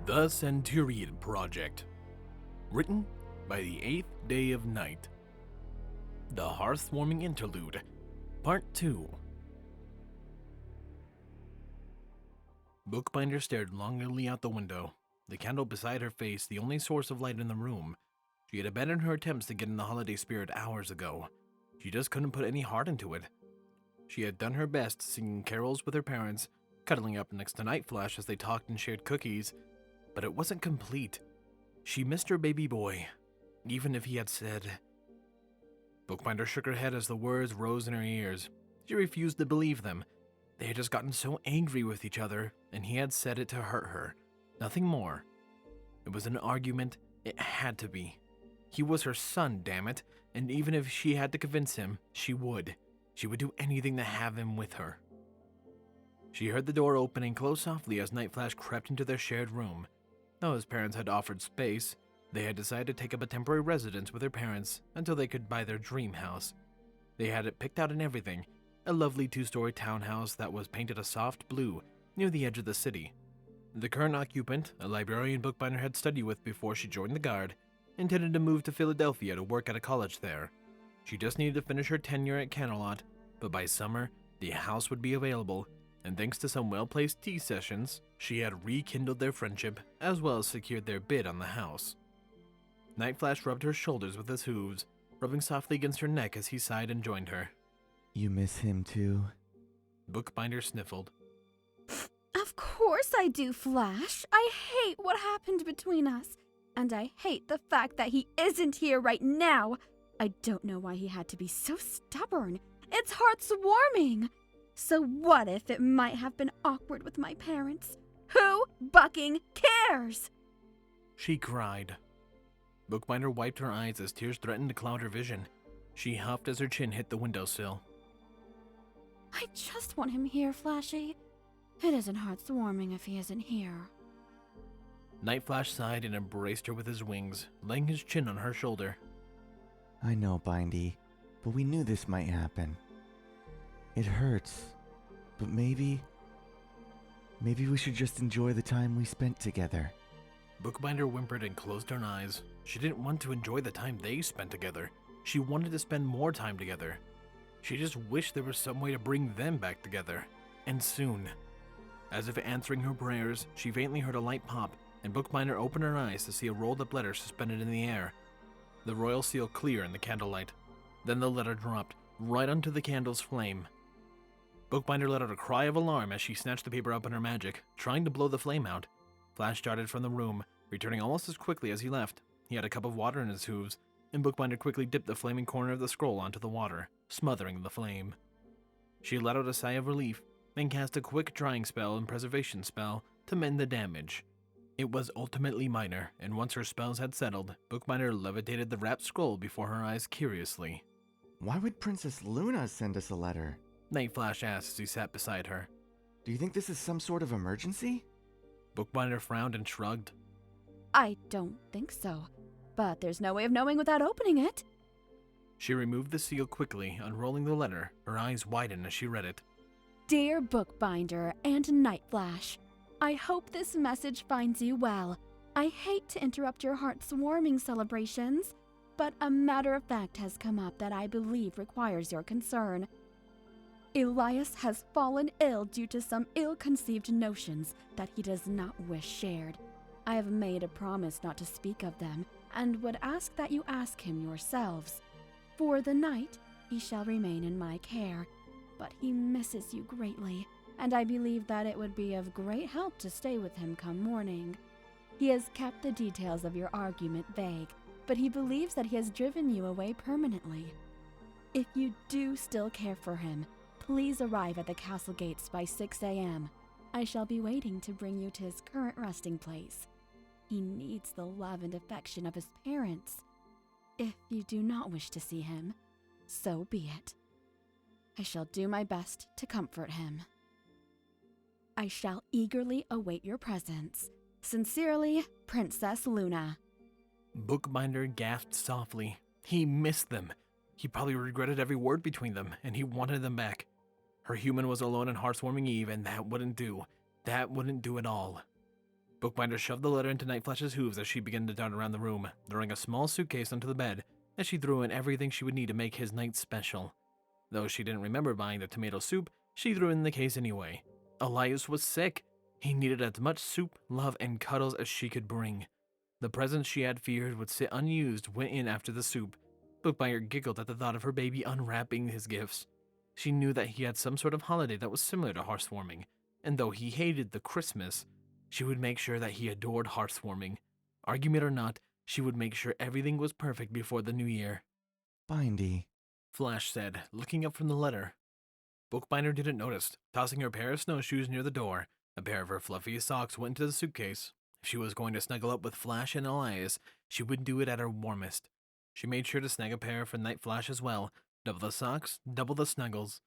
The Centurion Project. Written by the 8th Day of Night. The Hearth-Warming Interlude. Part 2. Bookbinder stared longingly out the window, the candle beside her face the only source of light in the room. She had abandoned her attempts to get in the holiday spirit hours ago. She just couldn't put any heart into it. She had done her best singing carols with her parents, cuddling up next to Night Flash as they talked and shared cookies, but it wasn't complete. She missed her baby boy, even if he had said... Bookbinder shook her head as the words rose in her ears. She refused to believe them. They had just gotten so angry with each other, and he had said it to hurt her. Nothing more. It was an argument. It had to be. He was her son, damn it, and even if she had to convince him, she would. She would do anything to have him with her. She heard the door open and close softly as Night Flash crept into their shared room. Though his parents had offered space, they had decided to take up a temporary residence with their parents until they could buy their dream house. They had it picked out and everything, a lovely 2-story townhouse that was painted a soft blue near the edge of the city. The current occupant, a librarian Bookbinder had studied with before she joined the Guard, intended to move to Philadelphia to work at a college there. She just needed to finish her tenure at Camelot, but by summer, the house would be available, and thanks to some well-placed tea sessions, she had rekindled their friendship as well as secured their bid on the house. Night Flash rubbed her shoulders with his hooves, rubbing softly against her neck as he sighed and joined her. You miss him too? Bookbinder sniffled. Of course I do, Flash. I hate what happened between us, and I hate the fact that he isn't here right now. I don't know why he had to be so stubborn. It's heartwarming. So what if it might have been awkward with my parents? Who bucking cares? She cried. Bookbinder wiped her eyes as tears threatened to cloud her vision. She huffed as her chin hit the windowsill. I just want him here, Flashy. It isn't heartwarming if he isn't here. Night Flash sighed and embraced her with his wings, laying his chin on her shoulder. I know, Bindy, but we knew this might happen. It hurts, but maybe we should just enjoy the time we spent together. Bookbinder whimpered and closed her eyes. She didn't want to enjoy the time they spent together. She wanted to spend more time together. She just wished there was some way to bring them back together, and soon. As if answering her prayers, she faintly heard a light pop, and Bookbinder opened her eyes to see a rolled-up letter suspended in the air, the royal seal clear in the candlelight. Then the letter dropped, right onto the candle's flame. Bookbinder let out a cry of alarm as she snatched the paper up in her magic, trying to blow the flame out. Flash darted from the room, returning almost as quickly as he left. He had a cup of water in his hooves, and Bookbinder quickly dipped the flaming corner of the scroll onto the water, smothering the flame. She let out a sigh of relief, and cast a quick drying spell and preservation spell to mend the damage. It was ultimately minor, and once her spells had settled, Bookbinder levitated the wrapped scroll before her eyes curiously. Why would Princess Luna send us a letter? Night Flash asked as he sat beside her. Do you think this is some sort of emergency? Bookbinder frowned and shrugged. I don't think so, but there's no way of knowing without opening it. She removed the seal quickly, unrolling the letter, her eyes widened as she read it. Dear Bookbinder and Night Flash, I hope this message finds you well. I hate to interrupt your heart's warming celebrations, but a matter of fact has come up that I believe requires your concern. Elias has fallen ill due to some ill-conceived notions that he does not wish shared. I have made a promise not to speak of them, and would ask that you ask him yourselves. For the night, he shall remain in my care, but he misses you greatly, and I believe that it would be of great help to stay with him come morning. He has kept the details of your argument vague, but he believes that he has driven you away permanently. If you do still care for him, please arrive at the castle gates by 6 a.m. I shall be waiting to bring you to his current resting place. He needs the love and affection of his parents. If you do not wish to see him, so be it. I shall do my best to comfort him. I shall eagerly await your presence. Sincerely, Princess Luna. Bookbinder gasped softly. He missed them. He probably regretted every word between them, and he wanted them back. Her human was alone in Hearthwarming Eve, and that wouldn't do. That wouldn't do at all. Bookbinder shoved the letter into Nightflash's hooves as she began to dart around the room, throwing a small suitcase onto the bed as she threw in everything she would need to make his night special. Though she didn't remember buying the tomato soup, she threw it in the case anyway. Elias was sick. He needed as much soup, love, and cuddles as she could bring. The presents she had feared would sit unused went in after the soup. Bookbinder giggled at the thought of her baby unwrapping his gifts. She knew that he had some sort of holiday that was similar to hearthwarming, and though he hated the Christmas, she would make sure that he adored hearthwarming. Argument or not, she would make sure everything was perfect before the new year. Bindy. Flash said, looking up from the letter. Bookbinder didn't notice, tossing her pair of snowshoes near the door. A pair of her fluffiest socks went into the suitcase. If she was going to snuggle up with Flash and Elias, she would do it at her warmest. She made sure to snag a pair for Night Flash as well. Double the socks, double the snuggles.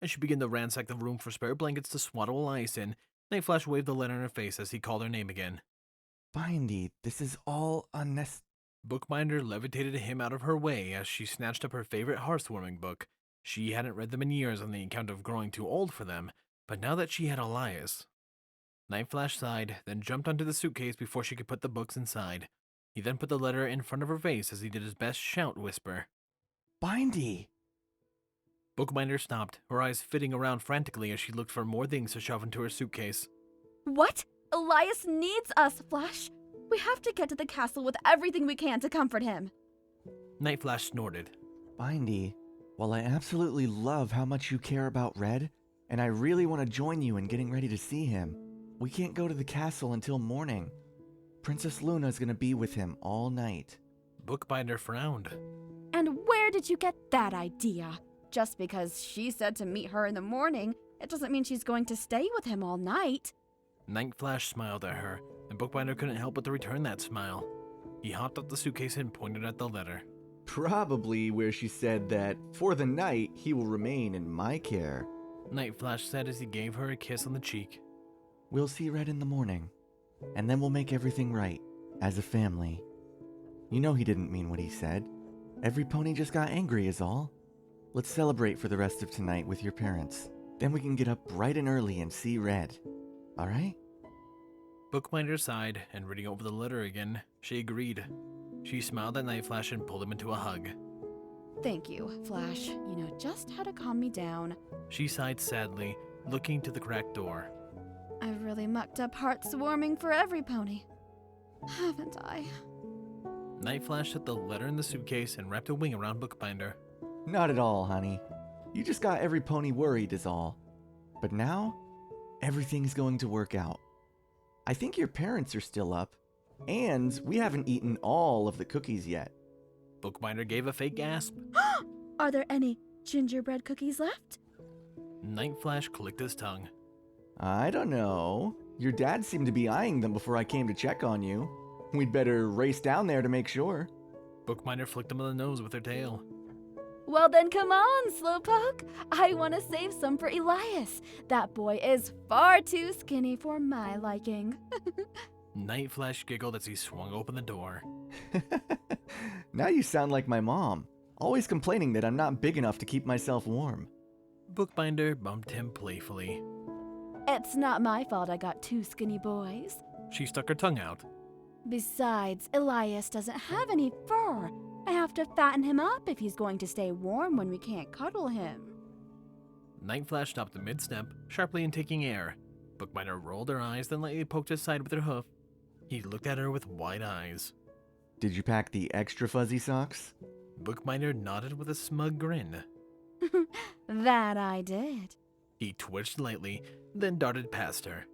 As she began to ransack the room for spare blankets to swaddle Elias in, Night Flash waved the letter in her face as he called her name again. Bindy, this is all unnecessary. Bookbinder levitated him out of her way as she snatched up her favorite hearthwarming book. She hadn't read them in years on the account of growing too old for them, but now that she had Elias. Night Flash sighed, then jumped onto the suitcase before she could put the books inside. He then put the letter in front of her face as he did his best shout whisper. Bindy! Bookbinder stopped, her eyes flitting around frantically as she looked for more things to shove into her suitcase. What? Elias needs us, Flash. We have to get to the castle with everything we can to comfort him. Night Flash snorted. Bindy, while I absolutely love how much you care about Red, and I really want to join you in getting ready to see him, we can't go to the castle until morning. Princess Luna's gonna be with him all night. Bookbinder frowned. And where did you get that idea? Just because she said to meet her in the morning, it doesn't mean she's going to stay with him all night. Night Flash smiled at her, and Bookbinder couldn't help but to return that smile. He hopped up the suitcase and pointed at the letter. Probably where she said that, for the night, he will remain in my care. Night Flash said as he gave her a kiss on the cheek. We'll see Red in the morning, and then we'll make everything right, as a family. You know he didn't mean what he said. Every pony just got angry is all. Let's celebrate for the rest of tonight with your parents. Then we can get up bright and early and see Red. Alright? Bookbinder sighed, and reading over the letter again, she agreed. She smiled at Night Flash and pulled him into a hug. Thank you, Flash. You know just how to calm me down. She sighed sadly, looking to the cracked door. I've really mucked up hearts warming for every pony. Haven't I? Night Flash took the letter in the suitcase and wrapped a wing around Bookbinder. Not at all, honey. You just got every pony worried is all. But now, everything's going to work out. I think your parents are still up, and we haven't eaten all of the cookies yet. Bookbinder gave a fake gasp. Are there any gingerbread cookies left? Night Flash clicked his tongue. I don't know. Your dad seemed to be eyeing them before I came to check on you. We'd better race down there to make sure. Bookbinder flicked him on the nose with her tail. Well then come on, Slowpoke. I want to save some for Elias. That boy is far too skinny for my liking. Night Flash giggled as he swung open the door. Now you sound like my mom, always complaining that I'm not big enough to keep myself warm. Bookbinder bumped him playfully. It's not my fault I got two skinny boys. She stuck her tongue out. Besides, Elias doesn't have any fur. I have to fatten him up if he's going to stay warm when we can't cuddle him. Night Flash stopped mid-step, sharply and taking air. Bookbinder rolled her eyes, then lightly poked his side with her hoof. He looked at her with wide eyes. Did you pack the extra fuzzy socks? Bookbinder nodded with a smug grin. That I did. He twitched lightly, then darted past her.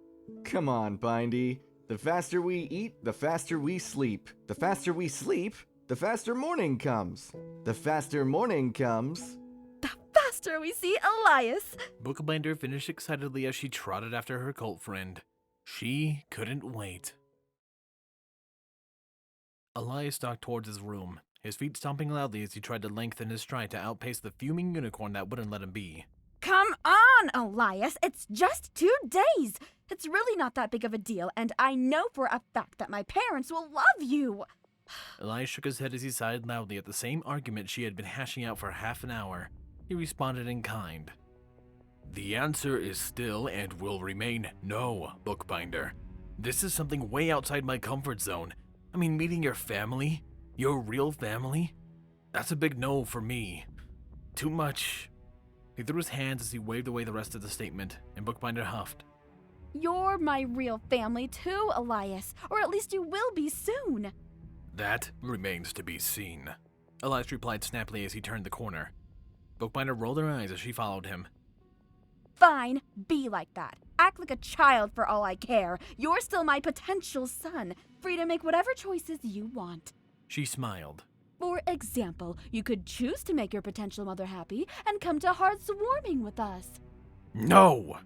Come on, Bindy. The faster we eat, the faster we sleep. The faster we sleep, the faster morning comes. The faster morning comes. The faster we see Elias. Bookbinder finished excitedly as she trotted after her cult friend. She couldn't wait. Elias stalked towards his room, his feet stomping loudly as he tried to lengthen his stride to outpace the fuming unicorn that wouldn't let him be. Come on, Elias. It's just 2 days. It's really not that big of a deal, and I know for a fact that my parents will love you. Elias shook his head as he sighed loudly at the same argument she had been hashing out for half an hour. He responded in kind. The answer is still and will remain no, Bookbinder. This is something way outside my comfort zone. I mean, meeting your family, your real family, that's a big no for me. Too much. He threw his hands as he waved away the rest of the statement, and Bookbinder huffed. You're my real family too, Elias, or at least you will be soon. That remains to be seen, Elias replied snappily as he turned the corner. Bookbinder rolled her eyes as she followed him. Fine, be like that. Act like a child for all I care. You're still my potential son, free to make whatever choices you want. She smiled. For example, you could choose to make your potential mother happy and come to Hearth's warming with us. No!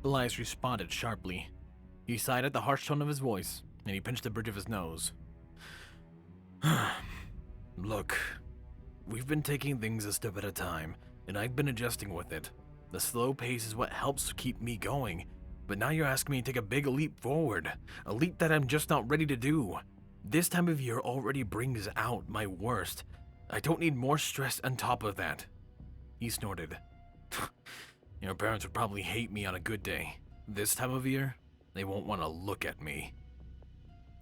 Elias responded sharply. He sighed at the harsh tone of his voice, and he pinched the bridge of his nose. Look, we've been taking things a step at a time, and I've been adjusting with it. The slow pace is what helps keep me going, but now you're asking me to take a big leap forward, a leap that I'm just not ready to do. This time of year already brings out my worst. I don't need more stress on top of that. He snorted. Your parents would probably hate me on a good day. This time of year, they won't want to look at me.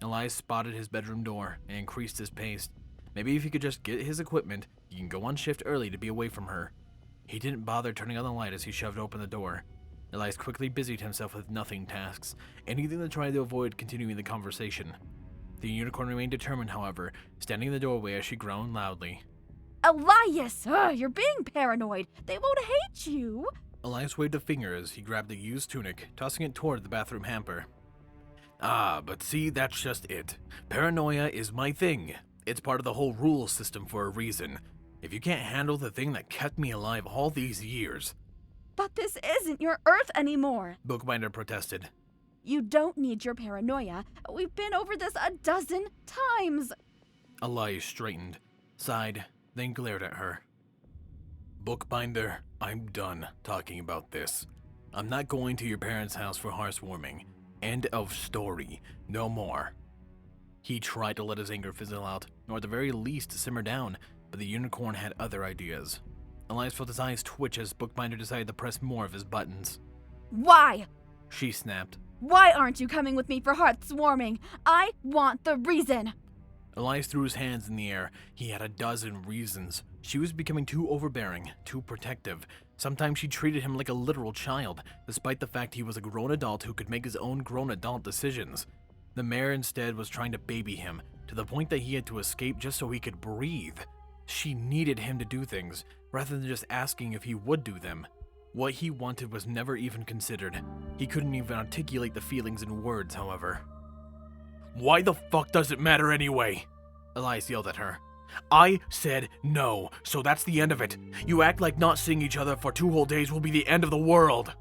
Elias spotted his bedroom door and increased his pace. Maybe if he could just get his equipment, he can go on shift early to be away from her. He didn't bother turning on the light as he shoved open the door. Elias quickly busied himself with nothing tasks, anything to try to avoid continuing the conversation. The unicorn remained determined, however, standing in the doorway as she groaned loudly. Elias! You're being paranoid. They won't hate you. Elias waved a finger as he grabbed the used tunic, tossing it toward the bathroom hamper. Ah, but see, that's just it. Paranoia is my thing. It's part of the whole rule system for a reason. If you can't handle the thing that kept me alive all these years... But this isn't your Earth anymore, Bookbinder protested. You don't need your paranoia. We've been over this a dozen times. Elias straightened, sighed, then glared at her. Bookbinder, I'm done talking about this. I'm not going to your parents' house for housewarming. End of story. No more. He tried to let his anger fizzle out, or at the very least simmer down, but the unicorn had other ideas. Elias felt his eyes twitch as Bookbinder decided to press more of his buttons. Why? She snapped. Why aren't you coming with me for Hearth's warming? I want the reason. Elias threw his hands in the air. He had a dozen reasons. She was becoming too overbearing, too protective. Sometimes she treated him like a literal child, despite the fact he was a grown adult who could make his own grown adult decisions. The mayor instead was trying to baby him, to the point that he had to escape just so he could breathe. She needed him to do things, rather than just asking if he would do them. What he wanted was never even considered. He couldn't even articulate the feelings in words, however. Why the fuck does it matter anyway? Elias yelled at her. I said no, so that's the end of it. You act like not seeing each other for 2 whole days will be the end of the world.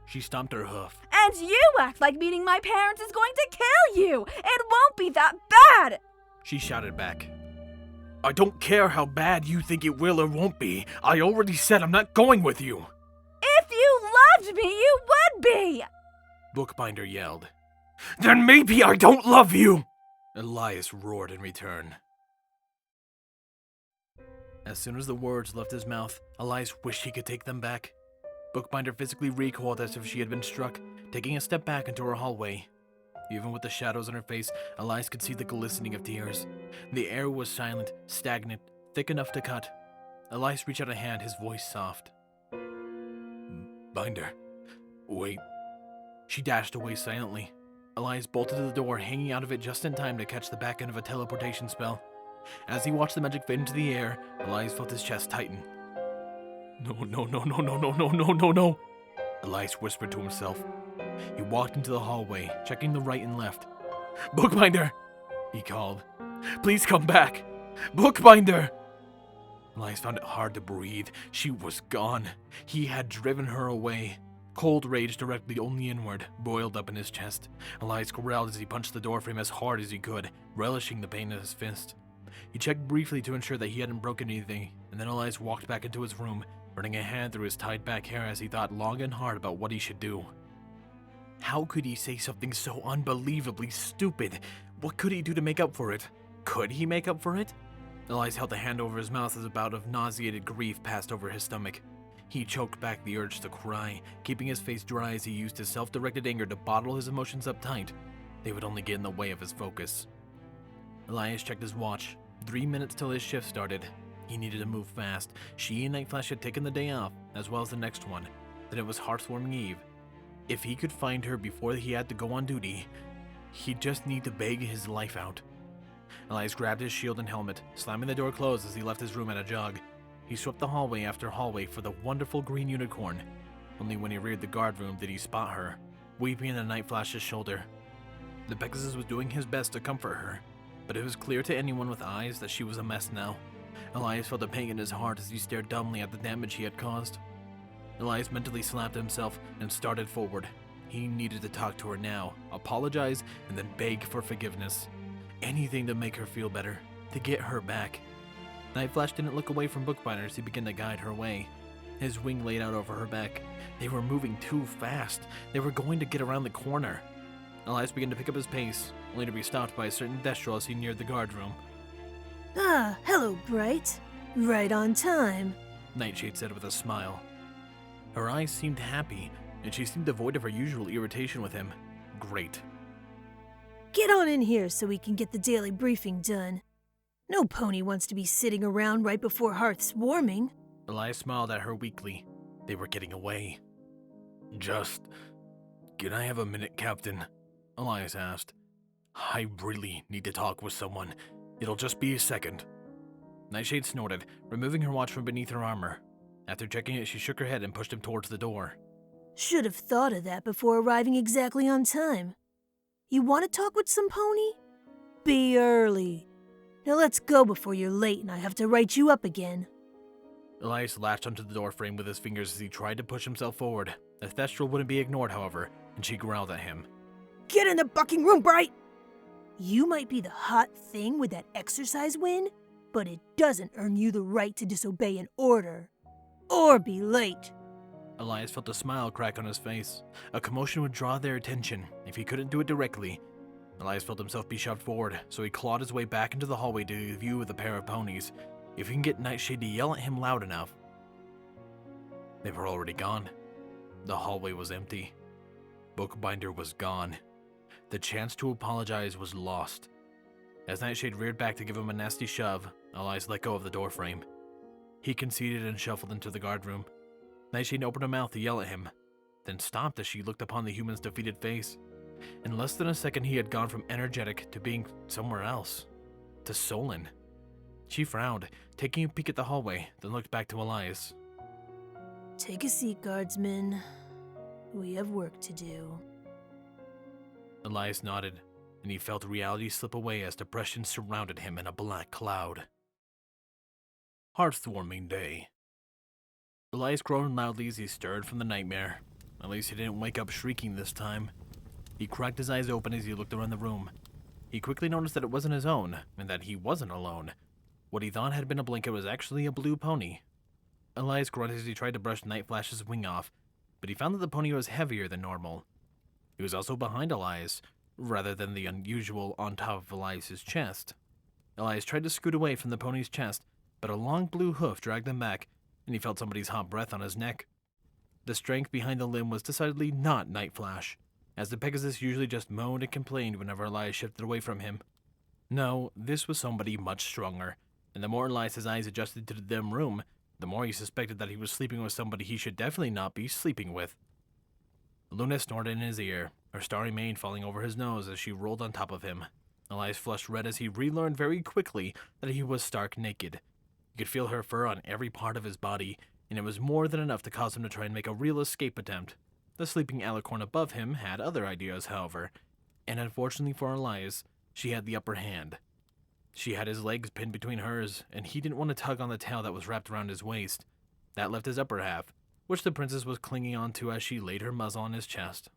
She stomped her hoof. And you act like meeting my parents is going to kill you. It won't be that bad. She shouted back. I don't care how bad you think it will or won't be. I already said I'm not going with you. If you loved me, you would be. Bookbinder yelled. Then maybe I don't love you! Elias roared in return. As soon as the words left his mouth, Elias wished he could take them back. Bookbinder physically recoiled as if she had been struck, taking a step back into her hallway. Even with the shadows on her face, Elias could see the glistening of tears. The air was silent, stagnant, thick enough to cut. Elias reached out a hand, his voice soft. Binder, wait. She dashed away silently. Elias bolted to the door, hanging out of it just in time to catch the back end of a teleportation spell. As he watched the magic fade into the air, Elias felt his chest tighten. No. Elias whispered to himself. He walked into the hallway, checking the right and left. Bookbinder! He called. Please come back! Bookbinder! Elias found it hard to breathe. She was gone. He had driven her away. Cold rage directly only inward boiled up in his chest. Elias growled as he punched the doorframe as hard as he could, relishing the pain in his fist. He checked briefly to ensure that he hadn't broken anything, and then Elias walked back into his room, running a hand through his tied-back hair as he thought long and hard about what he should do. How could he say something so unbelievably stupid? What could he do to make up for it? Could he make up for it? Elias held a hand over his mouth as a bout of nauseated grief passed over his stomach. He choked back the urge to cry, keeping his face dry as he used his self-directed anger to bottle his emotions up tight. They would only get in the way of his focus. Elias checked his watch. 3 minutes till his shift started. He needed to move fast. She and Nightflash had taken the day off, as well as the next one. Then it was Hearthwarming Eve. If he could find her before he had to go on duty, he'd just need to beg his life out. Elias grabbed his shield and helmet, slamming the door closed as he left his room at a jog. He swept the hallway after hallway for the wonderful green unicorn. Only when he reared the guard room did he spot her, weeping on Nightflash's shoulder. The Pegasus was doing his best to comfort her, but it was clear to anyone with eyes that she was a mess now. Elias felt a pang in his heart as he stared dumbly at the damage he had caused. Elias mentally slapped himself and started forward. He needed to talk to her now, apologize, and then beg for forgiveness. Anything to make her feel better, to get her back. Nightflash didn't look away from Bookbinder as he began to guide her way. His wing laid out over her back. They were moving too fast. They were going to get around the corner. Elias began to pick up his pace, only to be stopped by a certain Destral as he neared the guard room. Ah, hello, Bright. Right on time. Nightshade said with a smile. Her eyes seemed happy, and she seemed devoid of her usual irritation with him. Great. Get on in here so we can get the daily briefing done. No pony wants to be sitting around right before Hearth's warming. Elias smiled at her weakly. They were getting away. Can I have a minute, Captain? Elias asked. I really need to talk with someone. It'll just be a second. Nightshade snorted, removing her watch from beneath her armor. After checking it, she shook her head and pushed him towards the door. Should have thought of that before arriving exactly on time. You want to talk with some pony? Be early. Now let's go before you're late and I have to write you up again. Elias latched onto the door frame with his fingers as he tried to push himself forward. The Thestral wouldn't be ignored, however, and she growled at him. Get in the bucking room, Bright! You might be the hot thing with that exercise win, but it doesn't earn you the right to disobey an order. Or be late. Elias felt a smile crack on his face. A commotion would draw their attention if he couldn't do it directly. Elias felt himself be shoved forward, so he clawed his way back into the hallway to view the pair of ponies. If he can get Nightshade to yell at him loud enough. They were already gone. The hallway was empty. Bookbinder was gone. The chance to apologize was lost. As Nightshade reared back to give him a nasty shove, Elias let go of the doorframe. He conceded and shuffled into the guard room. Nightshade opened her mouth to yell at him, then stopped as she looked upon the human's defeated face. In less than a second, he had gone from energetic to being somewhere else. To sullen. She frowned, taking a peek at the hallway, then looked back to Elias. Take a seat, guardsman. We have work to do. Elias nodded, and he felt reality slip away as depression surrounded him in a black cloud. Hearthwarming Day. Elias groaned loudly as he stirred from the nightmare. At least he didn't wake up shrieking this time. He cracked his eyes open as he looked around the room. He quickly noticed that it wasn't his own, and that he wasn't alone. What he thought had been a blanket was actually a blue pony. Elias grunted as he tried to brush Nightflash's wing off, but he found that the pony was heavier than normal. He was also behind Elias, rather than the unusual on top of Elias's chest. Elias tried to scoot away from the pony's chest, but a long blue hoof dragged him back, and he felt somebody's hot breath on his neck. The strength behind the limb was decidedly not Nightflash, as the Pegasus usually just moaned and complained whenever Elias shifted away from him. No, this was somebody much stronger, and the more Elias's eyes adjusted to the dim room, the more he suspected that he was sleeping with somebody he should definitely not be sleeping with. Luna snorted in his ear, her starry mane falling over his nose as she rolled on top of him. Elias flushed red as he relearned very quickly that he was stark naked. He could feel her fur on every part of his body, and it was more than enough to cause him to try and make a real escape attempt. The sleeping alicorn above him had other ideas, however, and unfortunately for Elias, she had the upper hand. She had his legs pinned between hers, and he didn't want to tug on the tail that was wrapped around his waist. That left his upper half, which the princess was clinging onto as she laid her muzzle on his chest.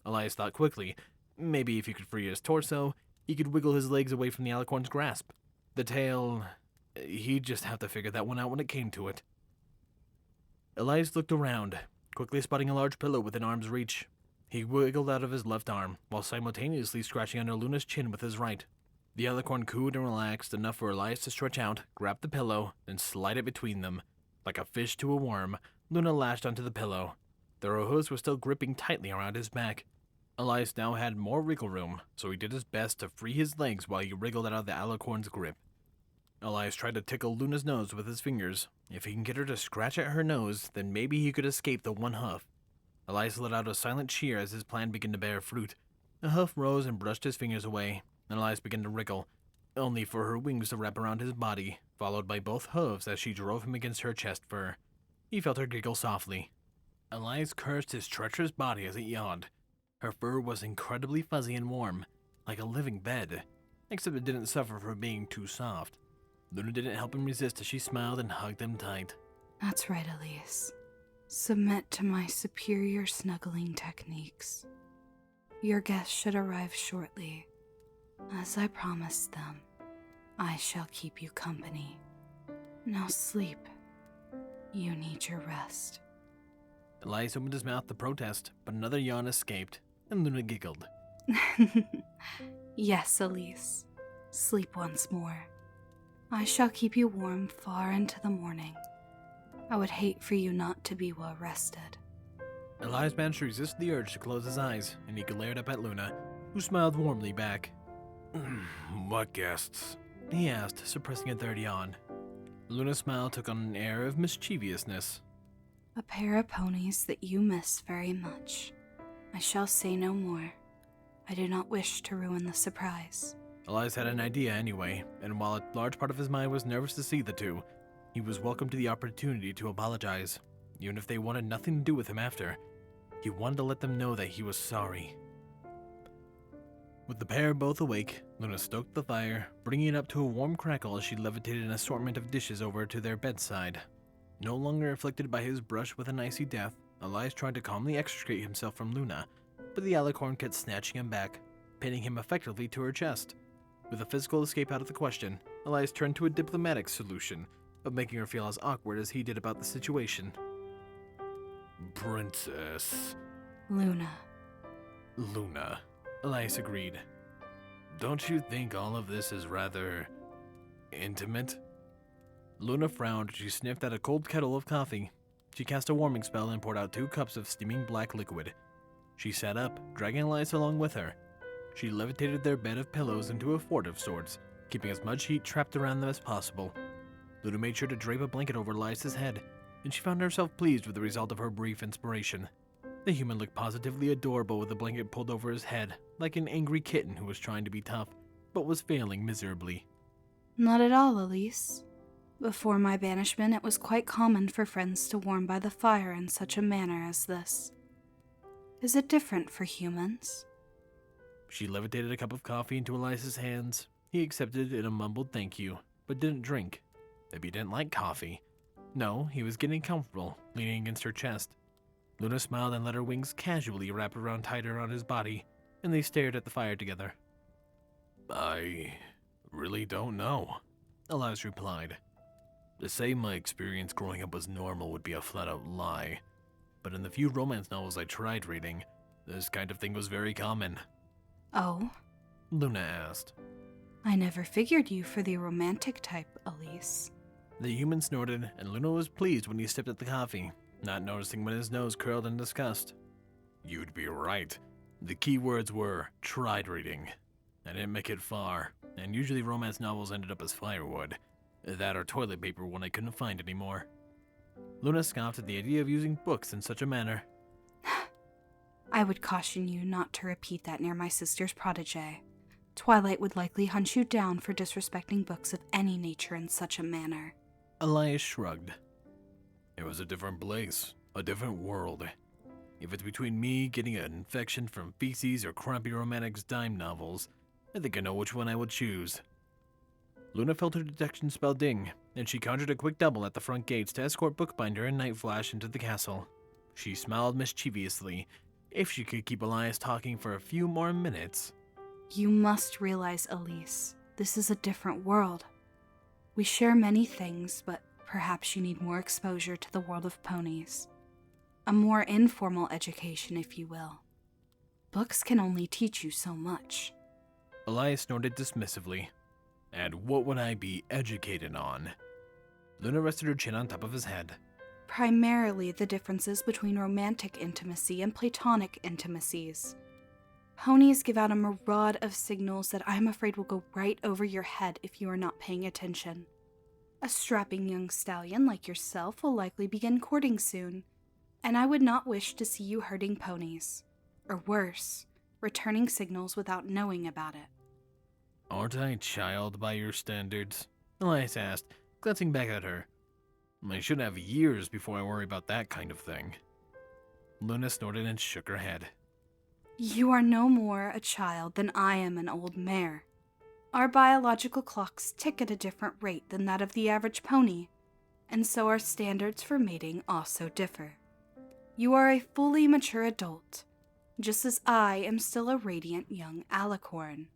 Elias thought quickly, maybe if he could free his torso, he could wiggle his legs away from the alicorn's grasp. The tail, he'd just have to figure that one out when it came to it. Elias looked around, quickly spotting a large pillow within arm's reach. He wiggled out of his left arm, while simultaneously scratching under Luna's chin with his right. The alicorn cooed and relaxed enough for Elias to stretch out, grab the pillow, and slide it between them. Like a fish to a worm, Luna lashed onto the pillow. The hooves were still gripping tightly around his back. Elias now had more wriggle room, so he did his best to free his legs while he wriggled out of the alicorn's grip. Elias tried to tickle Luna's nose with his fingers. If he can get her to scratch at her nose, then maybe he could escape the one hoof. Elias let out a silent cheer as his plan began to bear fruit. The hoof rose and brushed his fingers away, and Elias began to wriggle, only for her wings to wrap around his body, followed by both hooves as she drove him against her chest fur. He felt her giggle softly. Elias cursed his treacherous body as it yawned. Her fur was incredibly fuzzy and warm, like a living bed, except it didn't suffer from being too soft. Luna didn't help him resist as she smiled and hugged him tight. That's right, Elise. Submit to my superior snuggling techniques. Your guests should arrive shortly. As I promised them, I shall keep you company. Now sleep. You need your rest. Elias opened his mouth to protest, but another yawn escaped, and Luna giggled. Yes, Elise. Sleep once more. I shall keep you warm far into the morning. I would hate for you not to be well rested. Elias managed to resist the urge to close his eyes, and he glared up at Luna, who smiled warmly back. What guests? He asked, suppressing a third yawn. Luna's smile took on an air of mischievousness. A pair of ponies that you miss very much. I shall say no more. I do not wish to ruin the surprise. Elias had an idea anyway, and while a large part of his mind was nervous to see the two, he was welcome to the opportunity to apologize, even if they wanted nothing to do with him after. He wanted to let them know that he was sorry. With the pair both awake, Luna stoked the fire, bringing it up to a warm crackle as she levitated an assortment of dishes over to their bedside. No longer afflicted by his brush with an icy death, Elias tried to calmly extricate himself from Luna, but the alicorn kept snatching him back, pinning him effectively to her chest. With a physical escape out of the question, Elias turned to a diplomatic solution of making her feel as awkward as he did about the situation. Princess. Luna. Luna, Elias agreed. Don't you think all of this is rather intimate? Luna frowned as she sniffed at a cold kettle of coffee. She cast a warming spell and poured out 2 cups of steaming black liquid. She sat up, dragging Elias along with her. She levitated their bed of pillows into a fort of sorts, keeping as much heat trapped around them as possible. Luna made sure to drape a blanket over Elias's head, and she found herself pleased with the result of her brief inspiration. The human looked positively adorable with the blanket pulled over his head, like an angry kitten who was trying to be tough, but was failing miserably. Not at all, Elise. Before my banishment, it was quite common for friends to warm by the fire in such a manner as this. Is it different for humans? She levitated a cup of coffee into Elias's hands. He accepted it in a mumbled thank you, but didn't drink. Maybe he didn't like coffee. No, he was getting comfortable, leaning against her chest. Luna smiled and let her wings casually wrap around tighter on his body, and they stared at the fire together. I really don't know, Elias replied. To say my experience growing up was normal would be a flat-out lie, but in the few romance novels I tried reading, this kind of thing was very common. Oh? Luna asked. I never figured you for the romantic type, Elise. The human snorted, and Luna was pleased when he sipped at the coffee, not noticing when his nose curled in disgust. You'd be right. The key words were tried reading. I didn't make it far, and usually romance novels ended up as firewood. That or toilet paper when I couldn't find any more. Luna scoffed at the idea of using books in such a manner. I would caution you not to repeat that near my sister's protege. Twilight would likely hunt you down for disrespecting books of any nature in such a manner. Elias shrugged. It was a different place, a different world. If it's between me getting an infection from feces or crappy romantic dime novels, I think I know which one I would choose. Luna felt her detection spell ding, and she conjured a quick double at the front gates to escort Bookbinder and Nightflash into the castle. She smiled mischievously. If she could keep Elias talking for a few more minutes. You must realize, Elise, this is a different world. We share many things, but perhaps you need more exposure to the world of ponies. A more informal education, if you will. Books can only teach you so much. Elias snorted dismissively. And what would I be educated on? Luna rested her chin on top of his head. primarily the differences between romantic intimacy and platonic intimacies. Ponies give out a myriad of signals that I'm afraid will go right over your head if you are not paying attention. A strapping young stallion like yourself will likely begin courting soon, and I would not wish to see you hurting ponies. Or worse, returning signals without knowing about it. Aren't I a child by your standards? Elias asked, glancing back at her. I should have years before I worry about that kind of thing. Luna snorted and shook her head. You are no more a child than I am an old mare. Our biological clocks tick at a different rate than that of the average pony, and so our standards for mating also differ. You are a fully mature adult, just as I am still a radiant young alicorn.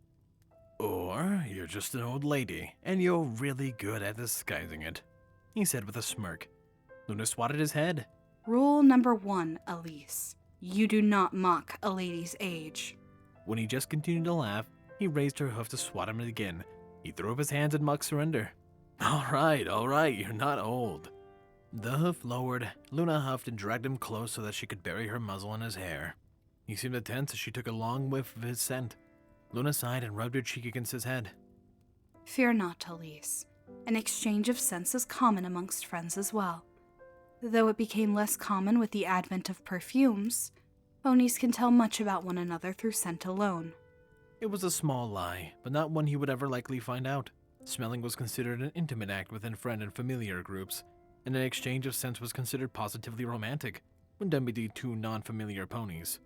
Or you're just an old lady, and you're really good at disguising it, he said with a smirk. Luna swatted his head. Rule number 1, Elise. You do not mock a lady's age. When he just continued to laugh, he raised her hoof to swat him again. He threw up his hands in mock surrender. All right, you're not old. The hoof lowered. Luna huffed and dragged him close so that she could bury her muzzle in his hair. He seemed tense as she took a long whiff of his scent. Luna sighed and rubbed her cheek against his head. Fear not, Elise. An exchange of scents is common amongst friends as well. Though it became less common with the advent of perfumes, ponies can tell much about one another through scent alone. It was a small lie, but not one he would ever likely find out. Smelling was considered an intimate act within friend and familiar groups, and an exchange of scents was considered positively romantic when done between two non-familiar ponies.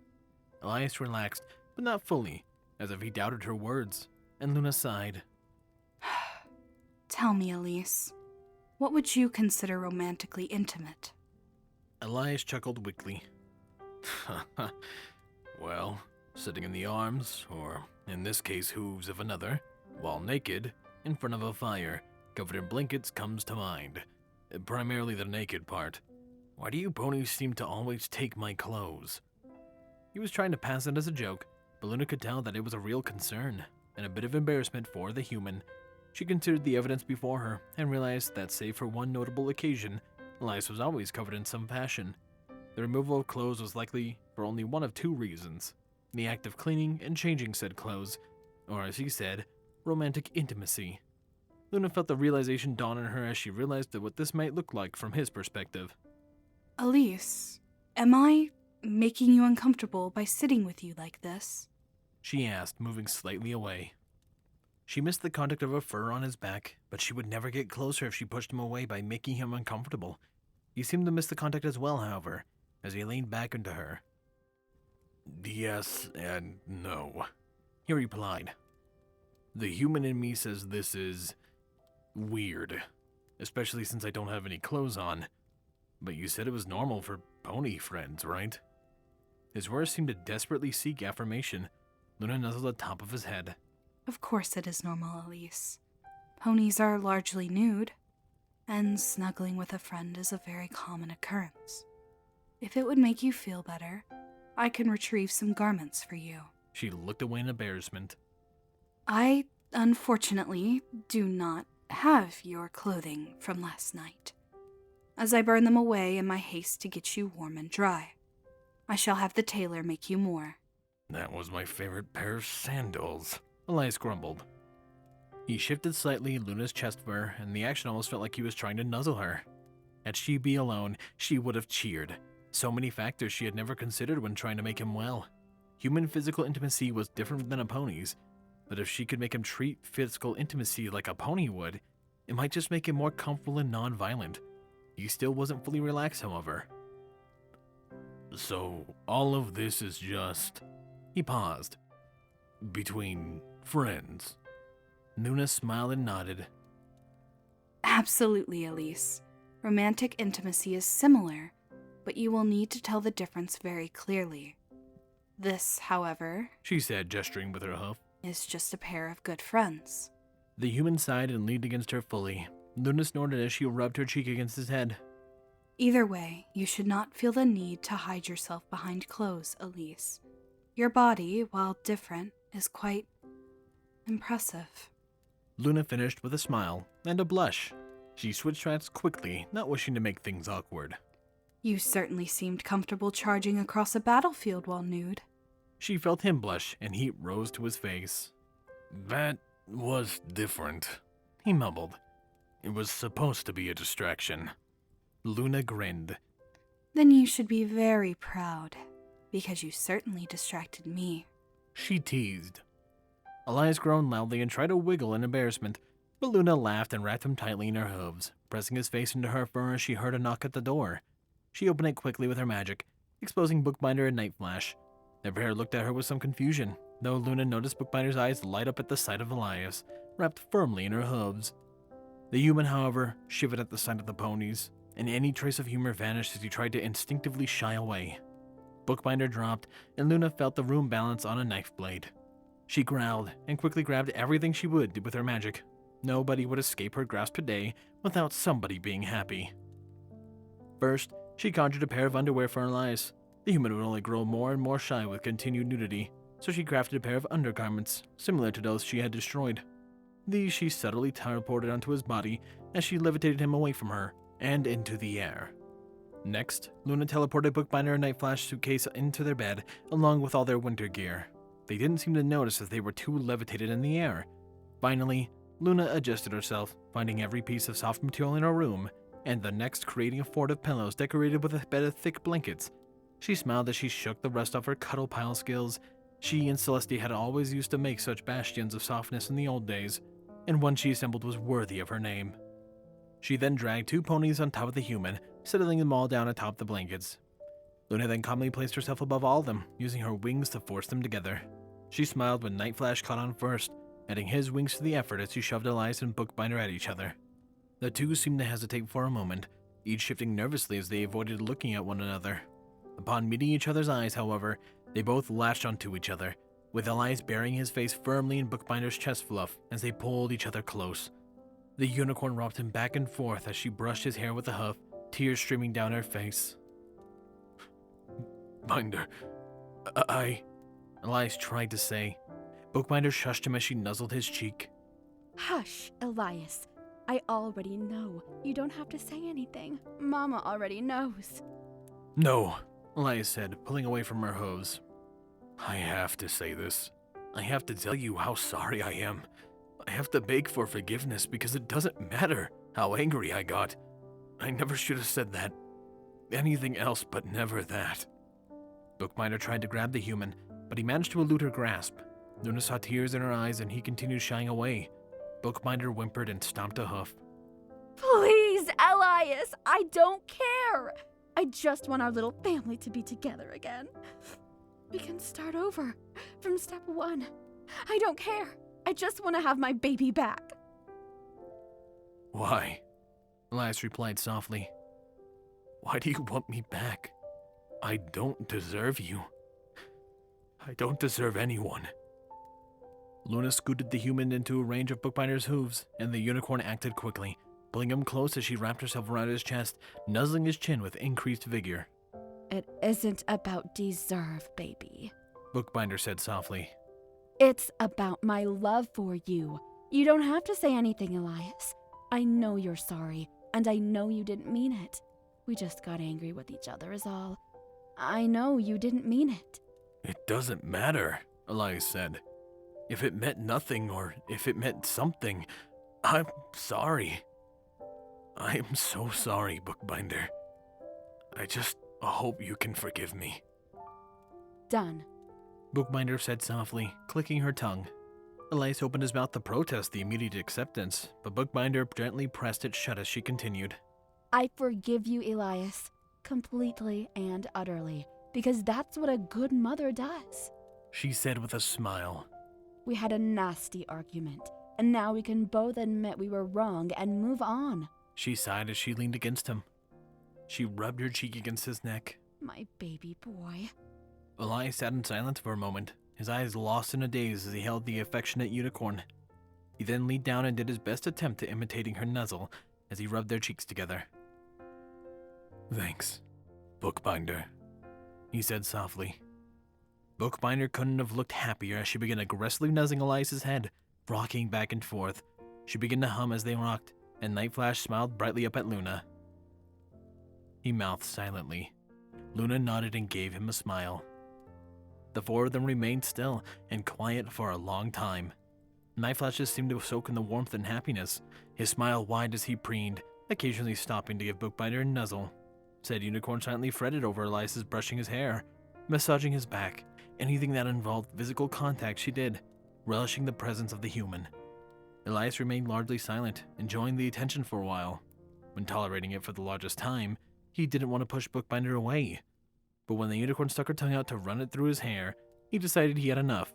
Elias relaxed, but not fully, as if he doubted her words, and Luna sighed. Tell me, Elise, what would you consider romantically intimate? Elias chuckled weakly. Well, sitting in the arms, or in this case hooves of another, while naked, in front of a fire, covered in blankets comes to mind. Primarily the naked part. Why do you ponies seem to always take my clothes? He was trying to pass it as a joke, but Luna could tell that it was a real concern, and a bit of embarrassment for the human. She considered the evidence before her, and realized that save for one notable occasion, Elias was always covered in some fashion. The removal of clothes was likely for only one of two reasons: the act of cleaning and changing said clothes, or as he said, romantic intimacy. Luna felt the realization dawn on her as she realized what this might look like from his perspective. Elise, am I making you uncomfortable by sitting with you like this? She asked, moving slightly away. She missed the contact of her fur on his back, but she would never get closer if she pushed him away by making him uncomfortable. He seemed to miss the contact as well, however, as he leaned back into her. Yes and no, he replied. The human in me says this is weird, especially since I don't have any clothes on. But you said it was normal for pony friends, right? His words seemed to desperately seek affirmation. Luna nuzzled the top of his head. Of course it is normal, Elise. Ponies are largely nude, and snuggling with a friend is a very common occurrence. If it would make you feel better, I can retrieve some garments for you. She looked away in embarrassment. I, unfortunately, do not have your clothing from last night, as I burn them away in my haste to get you warm and dry. I shall have the tailor make you more. That was my favorite pair of sandals, Elias grumbled. He shifted slightly Luna's chest fur, and the action almost felt like he was trying to nuzzle her. Had she been alone, she would have cheered. So many factors she had never considered when trying to make him well. Human physical intimacy was different than a pony's, but if she could make him treat physical intimacy like a pony would, it might just make him more comfortable and non-violent. He still wasn't fully relaxed, however. So, all of this is just... He paused. Between friends. Luna smiled and nodded. Absolutely, Elise. Romantic intimacy is similar, but you will need to tell the difference very clearly. This, however, she said, gesturing with her hoof, is just a pair of good friends. The human sighed and leaned against her fully. Luna snorted as she rubbed her cheek against his head. Either way, you should not feel the need to hide yourself behind clothes, Elise. Your body, while different, is quite impressive. Luna finished with a smile and a blush. She switched tracks quickly, not wishing to make things awkward. You certainly seemed comfortable charging across a battlefield while nude. She felt him blush, and heat rose to his face. That was different, he mumbled. It was supposed to be a distraction. Luna grinned. Then you should be very proud, because you certainly distracted me. She teased. Elias groaned loudly and tried to wiggle in embarrassment, but Luna laughed and wrapped him tightly in her hooves, pressing his face into her fur as she heard a knock at the door. She opened it quickly with her magic, exposing Bookbinder and Night Flash. Their pair looked at her with some confusion, though Luna noticed Bookbinder's eyes light up at the sight of Elias, wrapped firmly in her hooves. The human, however, shivered at the sight of the ponies, and any trace of humor vanished as he tried to instinctively shy away. Bookbinder dropped, and Luna felt the room balance on a knife blade. She growled and quickly grabbed everything she would with her magic. Nobody would escape her grasp today without somebody being happy. First, she conjured a pair of underwear for Elias. The human would only grow more and more shy with continued nudity, so she crafted a pair of undergarments, similar to those she had destroyed. These she subtly teleported onto his body as she levitated him away from her and into the air. Next, Luna teleported Bookbinder and Night Flash suitcase into their bed, along with all their winter gear. They didn't seem to notice as they were too levitated in the air. Finally, Luna adjusted herself, finding every piece of soft material in her room, and the next creating a fort of pillows decorated with a bed of thick blankets. She smiled as she shook the rust off her cuddle pile skills. She and Celeste had always used to make such bastions of softness in the old days, and one she assembled was worthy of her name. She then dragged 2 ponies on top of the human, settling them all down atop the blankets. Luna then calmly placed herself above all of them, using her wings to force them together. She smiled when Night Flash caught on first, adding his wings to the effort as he shoved Elias and Bookbinder at each other. The two seemed to hesitate for a moment, each shifting nervously as they avoided looking at one another. Upon meeting each other's eyes, however, they both latched onto each other, with Elias burying his face firmly in Bookbinder's chest fluff as they pulled each other close. The unicorn rocked him back and forth as she brushed his hair with a hoof, tears streaming down her face. Binder, Elias tried to say. Bookbinder shushed him as she nuzzled his cheek. Hush, Elias. I already know. You don't have to say anything. Mama already knows. No, Elias said, pulling away from her hose. I have to say this. I have to tell you how sorry I am. I have to beg for forgiveness because it doesn't matter how angry I got. I never should have said that. Anything else but never that. Bookbinder tried to grab the human, but he managed to elude her grasp. Luna saw tears in her eyes and he continued shying away. Bookbinder whimpered and stomped a hoof. Please, Elias, I don't care. I just want our little family to be together again. We can start over from step 1. I don't care. I just want to have my baby back. Why? Elias replied softly. Why do you want me back? I don't deserve you. I don't deserve anyone. Luna scooted the human into a range of Bookbinder's hooves, and the unicorn acted quickly, pulling him close as she wrapped herself around his chest, nuzzling his chin with increased vigor. It isn't about deserve, baby, Bookbinder said softly. It's about my love for you. You don't have to say anything, Elias. I know you're sorry, and I know you didn't mean it. We just got angry with each other is all. I know you didn't mean it. It doesn't matter, Elias said. If it meant nothing or if it meant something, I'm sorry. I am so sorry, Bookbinder. I just hope you can forgive me. Done, Bookbinder said softly, clicking her tongue. Elias opened his mouth to protest the immediate acceptance, but Bookbinder gently pressed it shut as she continued. I forgive you, Elias, completely and utterly, because that's what a good mother does. She said with a smile. We had a nasty argument, and now we can both admit we were wrong and move on. She sighed as she leaned against him. She rubbed her cheek against his neck. My baby boy. Elias sat in silence for a moment, his eyes lost in a daze as he held the affectionate unicorn. He then leaned down and did his best attempt at imitating her nuzzle as he rubbed their cheeks together. Thanks, Bookbinder, he said softly. Bookbinder couldn't have looked happier as she began aggressively nuzzling Elias's head, rocking back and forth. She began to hum as they rocked, and Night Flash smiled brightly up at Luna. he mouthed silently. Luna nodded and gave him a smile. The four of them remained still and quiet for a long time. Night flashes seemed to soak in the warmth and happiness, his smile wide as he preened, occasionally stopping to give Bookbinder a nuzzle. Said Unicorn silently fretted over Elias's brushing his hair, massaging his back. Anything that involved physical contact she did, relishing the presence of the human. Elias remained largely silent, enjoying the attention for a while. When tolerating it for the largest time, he didn't want to push Bookbinder away. But when the unicorn stuck her tongue out to run it through his hair, he decided he had enough.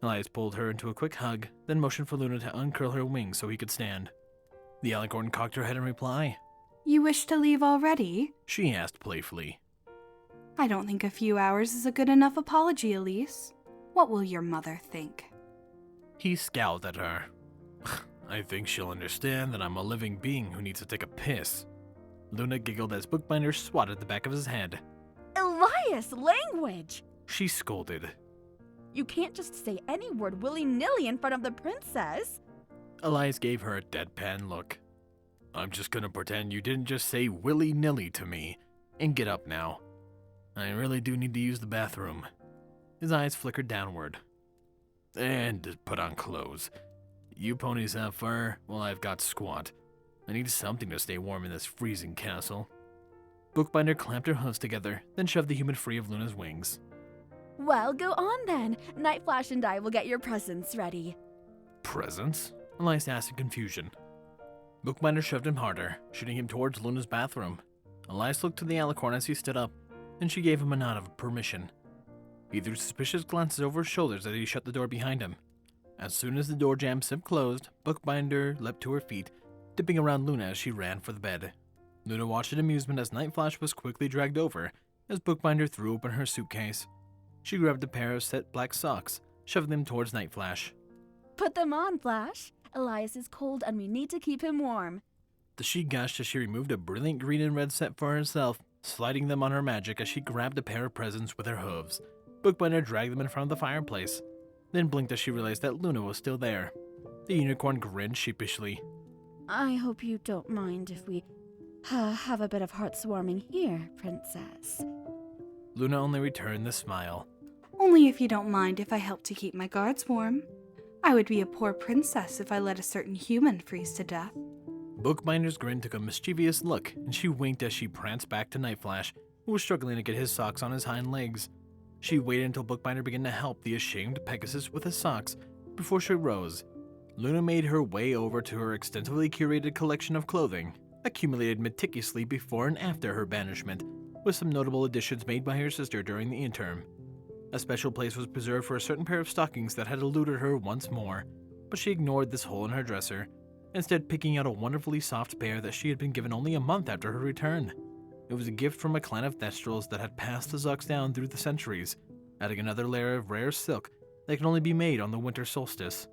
Elias pulled her into a quick hug, then motioned for Luna to uncurl her wings so he could stand. The alicorn cocked her head in reply. You wish to leave already? She asked playfully. I don't think a few hours is a good enough apology, Elise. What will your mother think? He scowled at her. I think she'll understand that I'm a living being who needs to take a piss. Luna giggled as Bookbinder swatted the back of his head. Elias, language! She scolded. You can't just say any word willy-nilly in front of the princess. Elias gave her a deadpan look. I'm just gonna pretend you didn't just say willy-nilly to me, and get up now. I really do need to use the bathroom. His eyes flickered downward. And put on clothes. You ponies have fur, well I've got squat. I need something to stay warm in this freezing castle. Bookbinder clamped her hooves together, then shoved the human free of Luna's wings. Well, go on then. Nightflash and I will get your presents ready. Presents? Elias asked in confusion. Bookbinder shoved him harder, shooting him towards Luna's bathroom. Elias looked to the alicorn as he stood up, and she gave him a nod of permission. He threw suspicious glances over his shoulders as he shut the door behind him. As soon as the door jamb slipped closed, Bookbinder leapt to her feet, dipping around Luna as she ran for the bed. Luna watched in amusement as Nightflash was quickly dragged over, as Bookbinder threw open her suitcase. She grabbed a pair of set black socks, shoving them towards Nightflash. Put them on, Flash. Elias is cold and we need to keep him warm. She gushed as she removed a brilliant green and red set for herself, sliding them on her magic as she grabbed a pair of presents with her hooves. Bookbinder dragged them in front of the fireplace, then blinked as she realized that Luna was still there. The unicorn grinned sheepishly. I hope you don't mind if we have a bit of heartwarming here, Princess. Luna only returned the smile. Only if you don't mind if I help to keep my guards warm. I would be a poor princess if I let a certain human freeze to death. Bookbinder's grin took a mischievous look, and she winked as she pranced back to Nightflash, who was struggling to get his socks on his hind legs. She waited until Bookbinder began to help the ashamed Pegasus with his socks before she rose. Luna made her way over to her extensively curated collection of clothing, accumulated meticulously before and after her banishment, with some notable additions made by her sister during the interim. A special place was preserved for a certain pair of stockings that had eluded her once more, but she ignored this hole in her dresser, instead picking out a wonderfully soft pair that she had been given only a month after her return. It was a gift from a clan of Thestrals that had passed the Zucks down through the centuries, adding another layer of rare silk that could only be made on the winter solstice.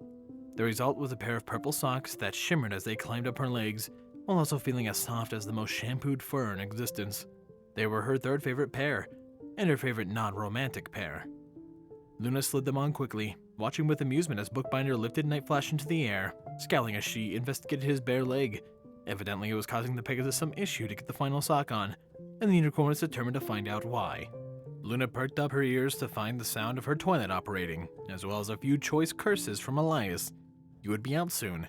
The result was a pair of purple socks that shimmered as they climbed up her legs, while also feeling as soft as the most shampooed fur in existence. They were her third favorite pair, and her favorite non-romantic pair. Luna slid them on quickly, watching with amusement as Bookbinder lifted Nightflash into the air, scowling as she investigated his bare leg. Evidently, it was causing the Pegasus some issue to get the final sock on, and the unicorn was determined to find out why. Luna perked up her ears to find the sound of her toilet operating, as well as a few choice curses from Elias. He would be out soon.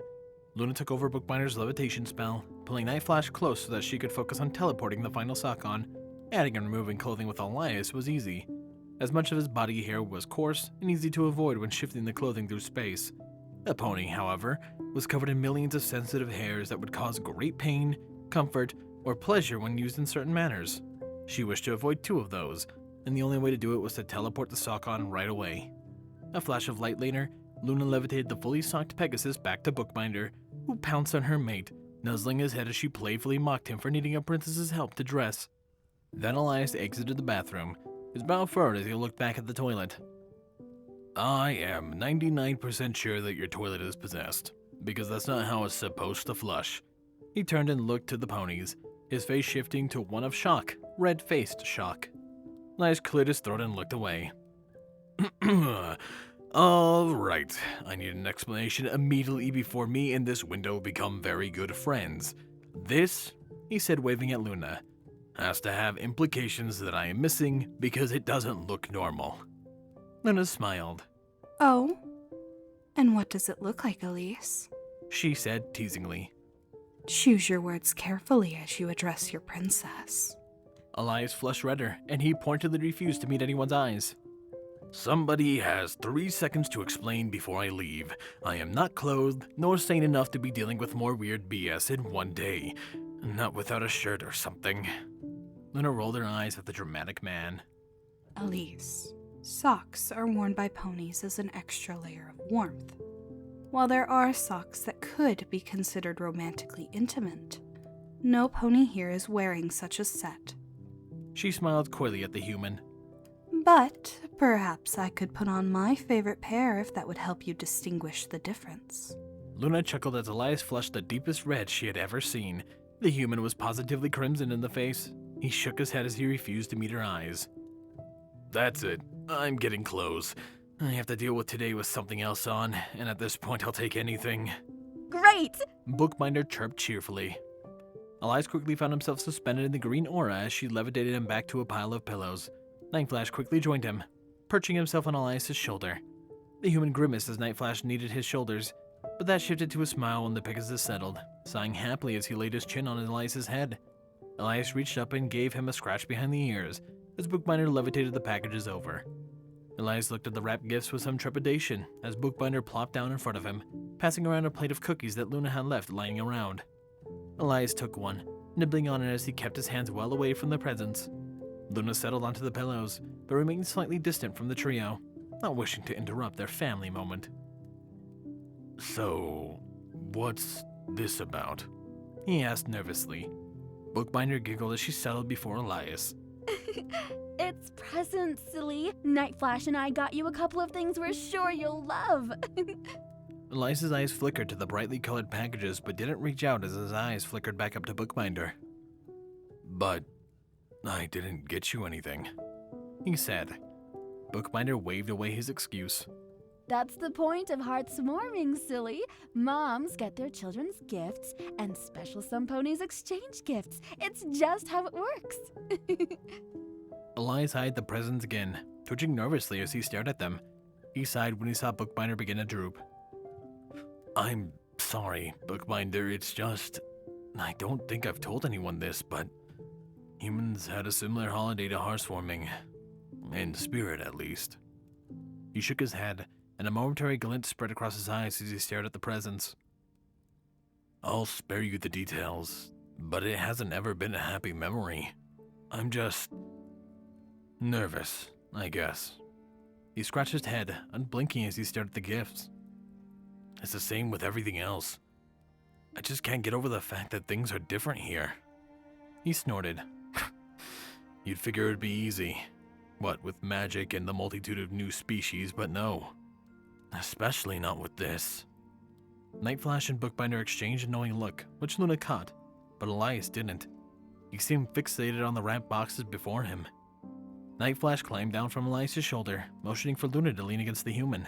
Luna took over Bookbinder's levitation spell, pulling Nightflash close so that she could focus on teleporting the final sock on. Adding and removing clothing with Elias was easy, as much of his body hair was coarse and easy to avoid when shifting the clothing through space. A pony, however, was covered in millions of sensitive hairs that would cause great pain, comfort, or pleasure when used in certain manners. She wished to avoid two of those, and the only way to do it was to teleport the sock on right away. A flash of light later, Luna levitated the fully socked Pegasus back to Bookbinder, who pounced on her mate, nuzzling his head as she playfully mocked him for needing a princess's help to dress. Then Elias exited the bathroom, his brow furrowed as he looked back at the toilet. I am 99% sure that your toilet is possessed, because that's not how it's supposed to flush. He turned and looked to the ponies, his face shifting to one of shock, red-faced shock. Elias cleared his throat and looked away. All right, I need an explanation immediately before me and this window become very good friends. This, he said, waving at Luna. has to have implications that I am missing because it doesn't look normal. Luna smiled. Oh? And what does it look like, Elise? She said teasingly. Choose your words carefully as you address your princess. Elias flushed redder, and he pointedly refused to meet anyone's eyes. Somebody has 3 seconds to explain before I leave. I am not clothed, nor sane enough to be dealing with more weird BS in one day. Not without a shirt or something. Luna rolled her eyes at the dramatic man. Elise, socks are worn by ponies as an extra layer of warmth. While there are socks that could be considered romantically intimate, no pony here is wearing such a set. She smiled coyly at the human. But perhaps I could put on my favorite pair if that would help you distinguish the difference. Luna chuckled as Elias flushed the deepest red she had ever seen. The human was positively crimson in the face. He shook his head as he refused to meet her eyes. That's it. I'm getting close. I have to deal with today with something else on, and at this point I'll take anything. Great! Bookbinder chirped cheerfully. Elias quickly found himself suspended in the green aura as she levitated him back to a pile of pillows. Nightflash quickly joined him, perching himself on Elias' shoulder. The human grimaced as Nightflash kneaded his shoulders, but that shifted to a smile when the Pegasus settled, sighing happily as he laid his chin on Elias' head. Elias reached up and gave him a scratch behind the ears as Bookbinder levitated the packages over. Elias looked at the wrapped gifts with some trepidation as Bookbinder plopped down in front of him, passing around a plate of cookies that Luna had left lying around. Elias took one, nibbling on it as he kept his hands well away from the presents. Luna settled onto the pillows, but remained slightly distant from the trio, not wishing to interrupt their family moment. So, what's this about? He asked nervously. Bookbinder giggled as she settled before Elias. It's presents, silly. Nightflash and I got you a couple of things we're sure you'll love. Elias's eyes flickered to the brightly colored packages, but didn't reach out as his eyes flickered back up to Bookbinder. But I didn't get you anything, he said. Bookbinder waved away his excuse. That's the point of Hearth's warming, silly. Moms get their children's gifts, and special some ponies exchange gifts. It's just how it works. Elias eyed the presents again, twitching nervously as he stared at them. He sighed when he saw Bookbinder begin to droop. I'm sorry, Bookbinder, it's just... I don't think I've told anyone this, but humans had a similar holiday to Hearth's warming. In spirit, at least. He shook his head, and a momentary glint spread across his eyes as he stared at the presents. I'll spare you the details, but it hasn't ever been a happy memory. I'm just... nervous, I guess. He scratched his head, unblinking as he stared at the gifts. It's the same with everything else. I just can't get over the fact that things are different here. He snorted. You'd figure it'd be easy. What, with magic and the multitude of new species, but no. Especially not with this. Nightflash and Bookbinder exchanged a knowing look, which Luna caught, but Elias didn't. He seemed fixated on the wrapped boxes before him. Nightflash climbed down from Elias' shoulder, motioning for Luna to lean against the human.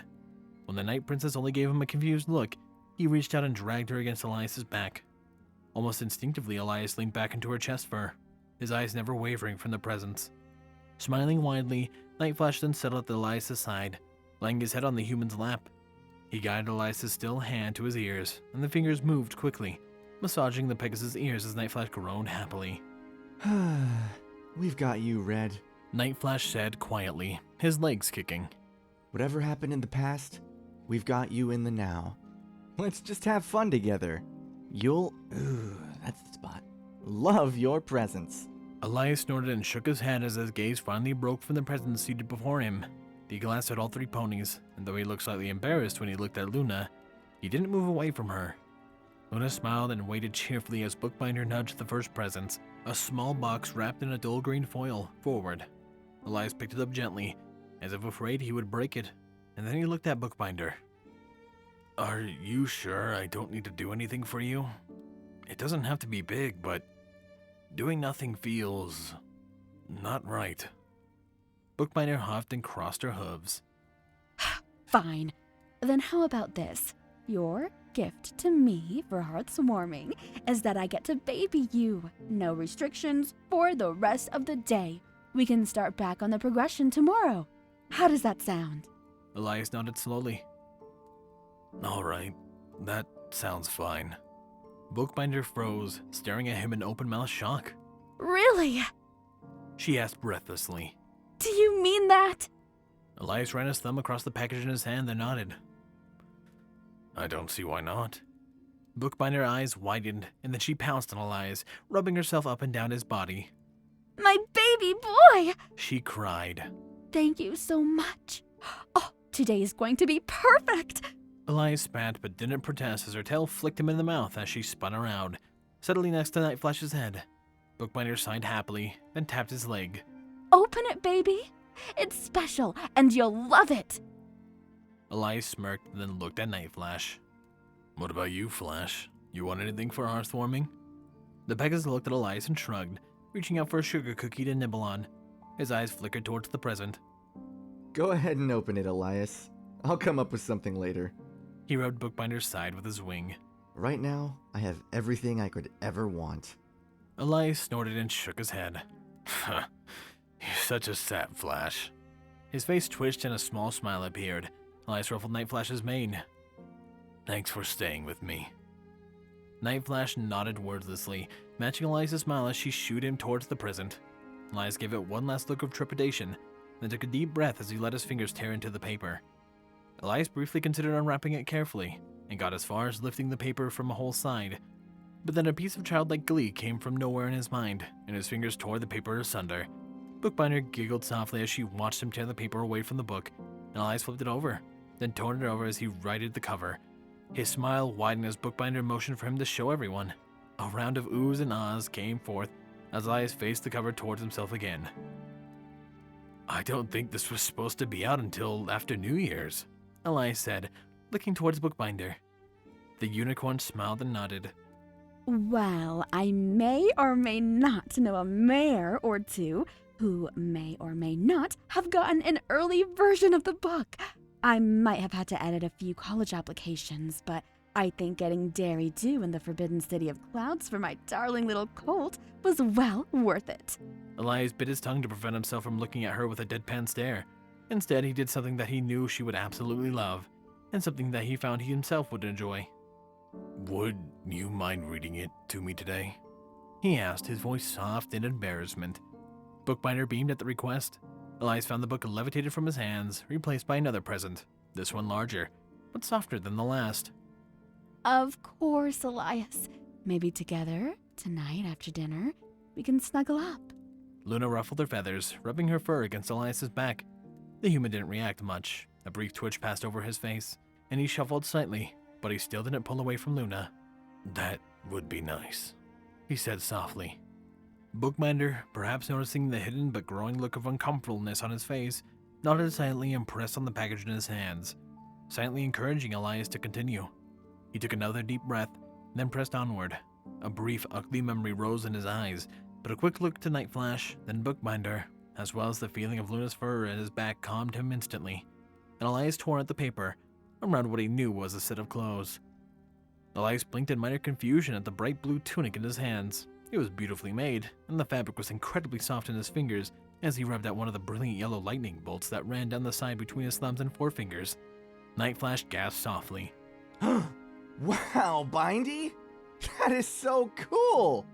When the Night Princess only gave him a confused look, he reached out and dragged her against Elias' back. Almost instinctively, Elias leaned back into her chest fur, his eyes never wavering from the presence. Smiling widely, Nightflash then settled at Elias' side, laying his head on the human's lap. He guided Elias' still hand to his ears, and the fingers moved quickly, massaging the Pegasus' ears as Nightflash groaned happily. We've got you, Red. Nightflash said quietly, his legs kicking. Whatever happened in the past, we've got you in the now. Let's just have fun together. You'll... Ooh, that's the spot. Love your presence. Elias snorted and shook his head as his gaze finally broke from the presence seated before him. He glanced at all three ponies, and though he looked slightly embarrassed when he looked at Luna, he didn't move away from her. Luna smiled and waited cheerfully as Bookbinder nudged the first presence, a small box wrapped in a dull green foil, forward. Elias picked it up gently, as if afraid he would break it, and then he looked at Bookbinder. Are you sure I don't need to do anything for you? It doesn't have to be big, but doing nothing feels not right. Bookbinder huffed and crossed her hooves. Fine. Then how about this? You're gift to me for Hearth's warming is that I get to baby you. No restrictions for the rest of the day. We can start back on the progression tomorrow. How does that sound? Elias nodded slowly. All right, that sounds fine. Bookbinder froze, staring at him in open-mouthed shock. Really? She asked breathlessly. Do you mean that? Elias ran his thumb across the package in his hand, then nodded. I don't see why not. Bookbinder's eyes widened, and then she pounced on Elias, rubbing herself up and down his body. My baby boy! She cried. Thank you so much. Oh, today is going to be perfect! Elias spat but didn't protest as her tail flicked him in the mouth as she spun around, settling next to Nightflash's head. Bookbinder sighed happily, then tapped his leg. Open it, baby. It's special, and you'll love it. Elias smirked, then looked at Nightflash. What about you, Flash? You want anything for hearthwarming? The Pegasus looked at Elias and shrugged, reaching out for a sugar cookie to nibble on. His eyes flickered towards the present. Go ahead and open it, Elias. I'll come up with something later. He rubbed Bookbinder's side with his wing. Right now, I have everything I could ever want. Elias snorted and shook his head. You're such a sap, Flash. His face twitched and a small smile appeared. Elias ruffled Nightflash's mane. Thanks for staying with me. Nightflash nodded wordlessly, matching Elias' smile as she shooed him towards the present. Elias gave it one last look of trepidation, then took a deep breath as he let his fingers tear into the paper. Elias briefly considered unwrapping it carefully, and got as far as lifting the paper from a whole side. But then a piece of childlike glee came from nowhere in his mind, and his fingers tore the paper asunder. Bookbinder giggled softly as she watched him tear the paper away from the book, and Elias flipped it over, then torn it over as he righted the cover. His smile widened as Bookbinder motioned for him to show everyone. A round of oohs and ahs came forth as Elias faced the cover towards himself again. I don't think this was supposed to be out until after New Year's, Elias said, looking towards Bookbinder. The unicorn smiled and nodded. Well, I may or may not know a mayor or two who may or may not have gotten an early version of the book. I might have had to edit a few college applications, but I think getting Dairy Dew in the Forbidden City of Clouds for my darling little colt was well worth it. Elias bit his tongue to prevent himself from looking at her with a deadpan stare. Instead, he did something that he knew she would absolutely love, and something that he found he himself would enjoy. Would you mind reading it to me today? He asked, his voice soft in embarrassment. Bookbinder beamed at the request. Elias found the book levitated from his hands, replaced by another present, this one larger, but softer than the last. Of course, Elias. Maybe together, tonight after dinner, we can snuggle up. Luna ruffled her feathers, rubbing her fur against Elias's back. The human didn't react much. A brief twitch passed over his face, and he shuffled slightly, but he still didn't pull away from Luna. That would be nice, he said softly. Bookbinder, perhaps noticing the hidden but growing look of uncomfortableness on his face, nodded silently and pressed on the package in his hands, silently encouraging Elias to continue. He took another deep breath, then pressed onward. A brief, ugly memory rose in his eyes, but a quick look to Nightflash, then Bookbinder, as well as the feeling of Luna's fur at his back calmed him instantly, and Elias tore at the paper, around what he knew was a set of clothes. Elias blinked in minor confusion at the bright blue tunic in his hands. It was beautifully made, and the fabric was incredibly soft in his fingers as he rubbed at one of the brilliant yellow lightning bolts that ran down the side between his thumbs and forefingers. Nightflash gasped softly. Wow, Bindy? That is so cool!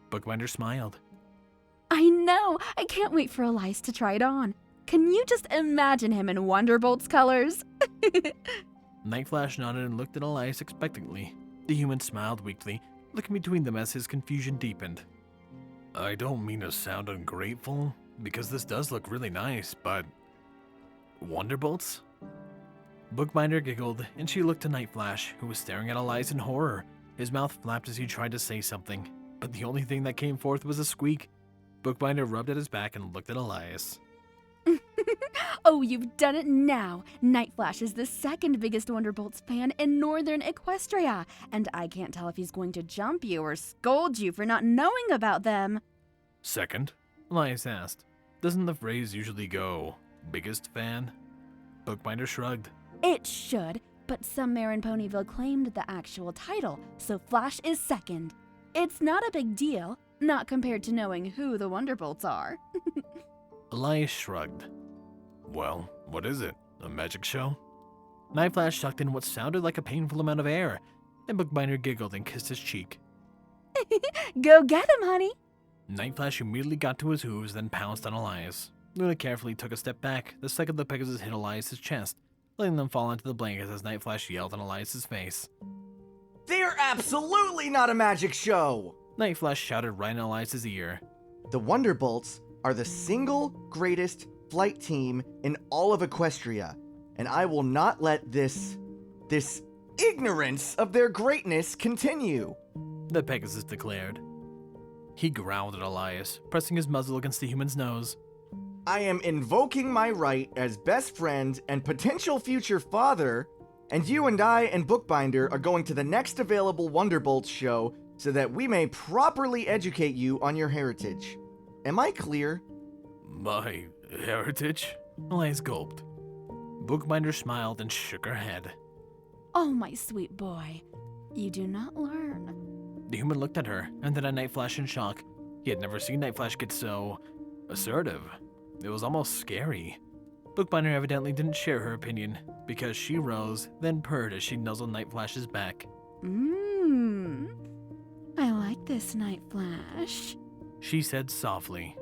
Bookbinder smiled. I know! I can't wait for Elias to try it on. Can you just imagine him in Wonderbolt's colors? Nightflash nodded and looked at Elias expectantly. The human smiled weakly, looking between them as his confusion deepened. I don't mean to sound ungrateful, because this does look really nice, but... Wonderbolts? Bookbinder giggled, and she looked to Nightflash, who was staring at Elias in horror. His mouth flapped as he tried to say something, but the only thing that came forth was a squeak. Bookbinder rubbed at his back and looked at Elias. Oh, you've done it now. Nightflash is the second biggest Wonderbolts fan in Northern Equestria, and I can't tell if he's going to jump you or scold you for not knowing about them. Second? Elias asked. Doesn't the phrase usually go, biggest fan? Bookbinder shrugged. It should, But some mayor in Ponyville claimed the actual title, so Flash is second. It's not a big deal, not compared to knowing who the Wonderbolts are. Elias shrugged. Well, what is it? A magic show? Night Flash sucked in what sounded like a painful amount of air, and Bookbinder giggled and kissed his cheek. Go get him, honey! Night Flash immediately got to his hooves, then pounced on Elias. Luna carefully took a step back the second the Pegasus hit Elias' chest, letting them fall into the blankets as Night Flash yelled in Elias' face. They're absolutely not a magic show! Night Flash shouted right in Elias' ear. The Wonderbolts are the single greatest flight team in all of Equestria, and I will not let this ignorance of their greatness continue, The Pegasus declared. He growled at Elias, pressing his muzzle against the human's nose. I am invoking my right as best friend and potential future father, and you and I and Bookbinder are going to the next available Wonderbolts show so that we may properly educate you on your heritage. Am I clear? My heritage? Elias gulped. Bookbinder smiled and shook her head. Oh, my sweet boy. You do not learn. The human looked at her, and then at Night Flash in shock. He had never seen Night Flash get so assertive. It was almost scary. Bookbinder evidently didn't share her opinion, because she rose, then purred as she nuzzled Night Flash's back. I like this, Night Flash. She said softly.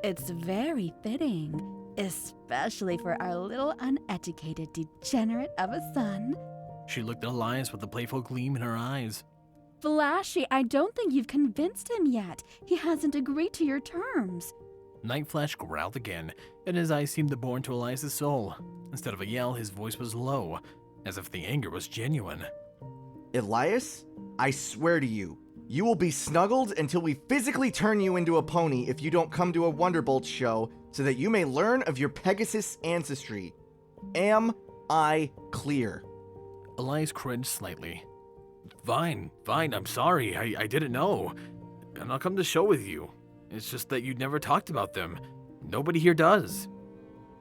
It's very fitting, especially for our little uneducated degenerate of a son. She looked at Elias with a playful gleam in her eyes. Flashy, I don't think you've convinced him yet. He hasn't agreed to your terms. Night Flash growled again, and his eyes seemed to bore into Elias' soul. Instead of a yell, his voice was low, as if the anger was genuine. Elias, I swear to you, you will be snuggled until we physically turn you into a pony if you don't come to a Wonderbolts show so that you may learn of your Pegasus ancestry. Am I clear? Elias cringed slightly. Fine, I'm sorry, I didn't know. And I'll come to show with you. It's just that you never talked about them. Nobody here does.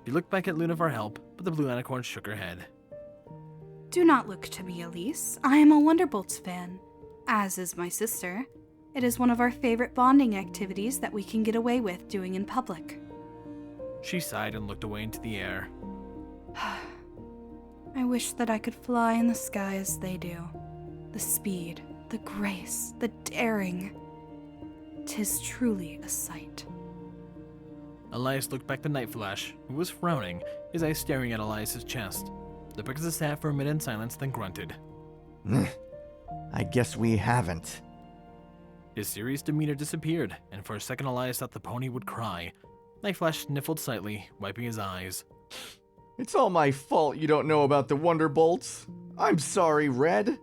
He looked back at Luna for help, but the blue unicorn shook her head. Do not look to me, Elise. I am a Wonderbolts fan, as is my sister. It is one of our favorite bonding activities that we can get away with doing in public. She sighed and looked away into the air. I wish that I could fly in the sky as they do. The speed, the grace, the daring. 'Tis truly a sight. Elias looked back to Night Flash, who was frowning, his eyes staring at Elias' chest. The Pegasus sat for a minute in silence, then grunted. I guess we haven't. His serious demeanor disappeared, and for a second Elias thought the pony would cry. Night Flash sniffled slightly, wiping his eyes. It's all my fault you don't know about the Wonderbolts. I'm sorry, Red.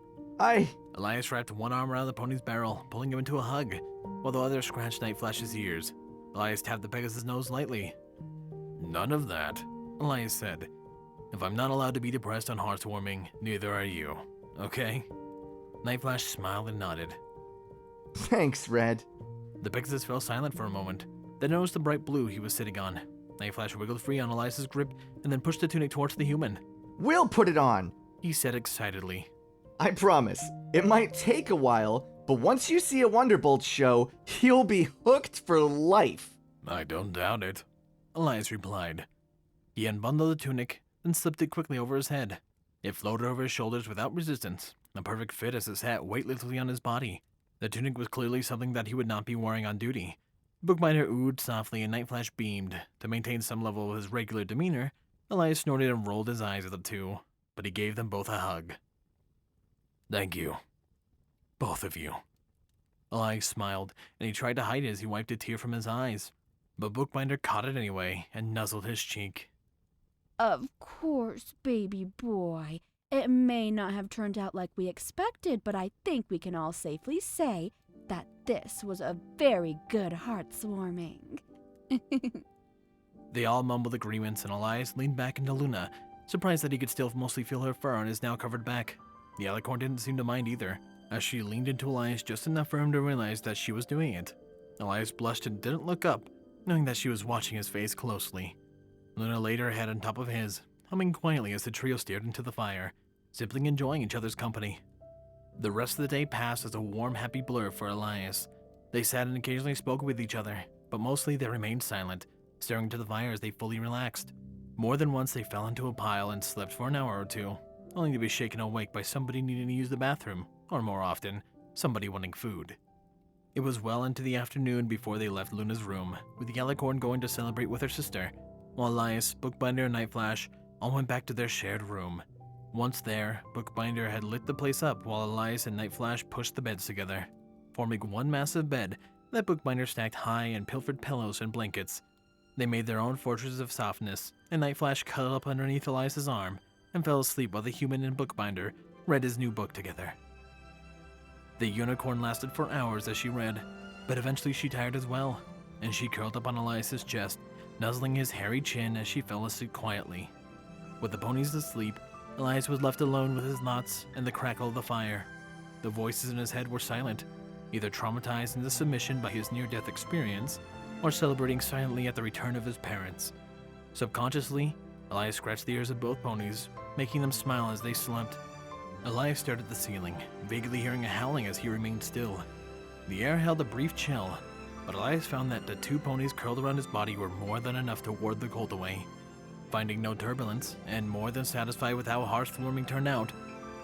Elias wrapped one arm around the pony's barrel, pulling him into a hug, while the other scratched Night Flash's ears. Elias tapped the Pegasus' nose lightly. None of that, Elias said. If I'm not allowed to be depressed on heartwarming, neither are you, okay? Night Flash smiled and nodded. Thanks, Red. The Pegasus fell silent for a moment, then noticed the bright blue he was sitting on. Night Flash wiggled free on Elias' grip and then pushed the tunic towards the human. We'll put it on, He said excitedly. I promise. It might take a while, but once you see a Wonderbolts show, you'll be hooked for life. I don't doubt it, Elias replied. He unbundled the tunic, then slipped it quickly over his head. It floated over his shoulders without resistance, a perfect fit as it sat weightlessly on his body. The tunic was clearly something that he would not be wearing on duty. Bookbinder oohed softly and Night Flash beamed. To maintain some level of his regular demeanor, Elias snorted and rolled his eyes at the two, but he gave them both a hug. Thank you. Both of you. Elias smiled, and he tried to hide it as he wiped a tear from his eyes. But Bookbinder caught it anyway and nuzzled his cheek. Of course, baby boy. It may not have turned out like we expected, but I think we can all safely say that this was a very good heartwarming. They all mumbled agreements, and Elias leaned back into Luna, surprised that he could still mostly feel her fur on his now covered back. The alicorn didn't seem to mind either, as she leaned into Elias just enough for him to realize that she was doing it. Elias blushed and didn't look up, knowing that she was watching his face closely. Luna laid her head on top of his, humming quietly as the trio stared into the fire. simply enjoying each other's company. The rest of the day passed as a warm, happy blur for Elias. They sat and occasionally spoke with each other, but mostly they remained silent, staring into the fire as they fully relaxed. More than once they fell into a pile and slept for an hour or two, only to be shaken awake by somebody needing to use the bathroom, or more often, somebody wanting food. It was well into the afternoon before they left Luna's room, with Yellicorn going to celebrate with her sister, while Elias, Bookbinder, and Nightflash all went back to their shared room. Once there, Bookbinder had lit the place up while Elias and Nightflash pushed the beds together, forming one massive bed that Bookbinder stacked high and pilfered pillows and blankets. They made their own fortress of softness, and Nightflash cuddled up underneath Elias's arm and fell asleep while the human and Bookbinder read his new book together. The unicorn lasted for hours as she read, but eventually she tired as well, and she curled up on Elias's chest, nuzzling his hairy chin as she fell asleep quietly. With the ponies asleep, Elias was left alone with his thoughts and the crackle of the fire. The voices in his head were silent, either traumatized into submission by his near-death experience, or celebrating silently at the return of his parents. Subconsciously, Elias scratched the ears of both ponies, making them smile as they slept. Elias stared at the ceiling, vaguely hearing a howling as he remained still. The air held a brief chill, but Elias found that the two ponies curled around his body were more than enough to ward the cold away. Finding no turbulence, and more than satisfied with how Hearth's warming turned out,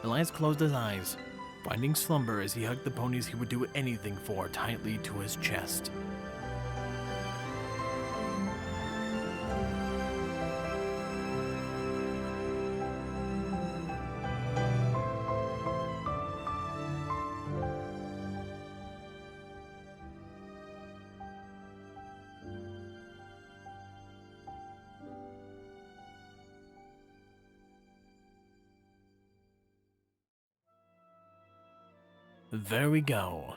Elias closed his eyes, finding slumber as he hugged the ponies he would do anything for tightly to his chest. There we go.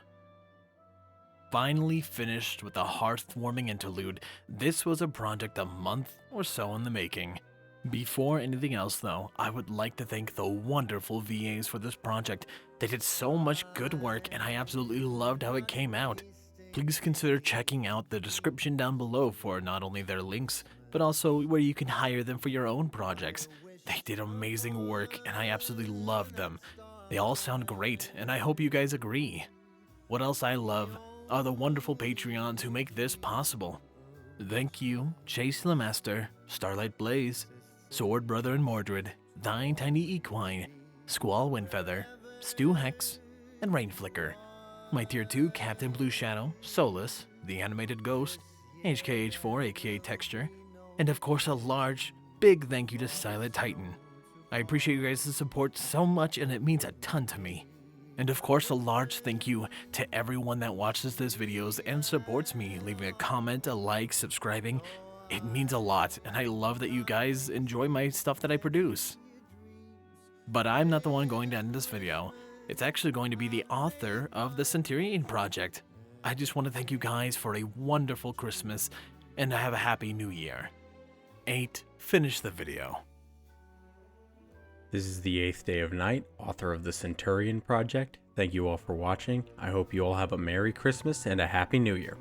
Finally finished with the hearth-warming interlude. This was a project a month or so in the making. Before anything else though, I would like to thank the wonderful VAs for this project. They did so much good work and I absolutely loved how it came out. Please consider checking out the description down below for not only their links, but also where you can hire them for your own projects. They did amazing work and I absolutely loved them. They all sound great, and I hope you guys agree. What else I love are the wonderful Patreons who make this possible. Thank you, Chase Lemaster, Starlight Blaze, Sword Brother and Mordred, Thine Tiny Equine, Squall Windfeather, Stu Hex, and Rainflicker. My Tier 2 Captain Blueshadow, Solus, The Animated Ghost, HKH4 aka Texture, and of course a large, big thank you to Silent Titan. I appreciate you guys' support so much and it means a ton to me. And of course a large thank you to everyone that watches these videos and supports me, leaving a comment, a like, subscribing. It means a lot and I love that you guys enjoy my stuff that I produce. But I'm not the one going to end this video. It's actually going to be the author of the Centurion project. I just want to thank you guys for a wonderful Christmas and have a happy new year. 8. Finish the video. This is the 8th day of night, author of the Centurion project. Thank you all for watching. I hope you all have a Merry Christmas and a Happy New Year.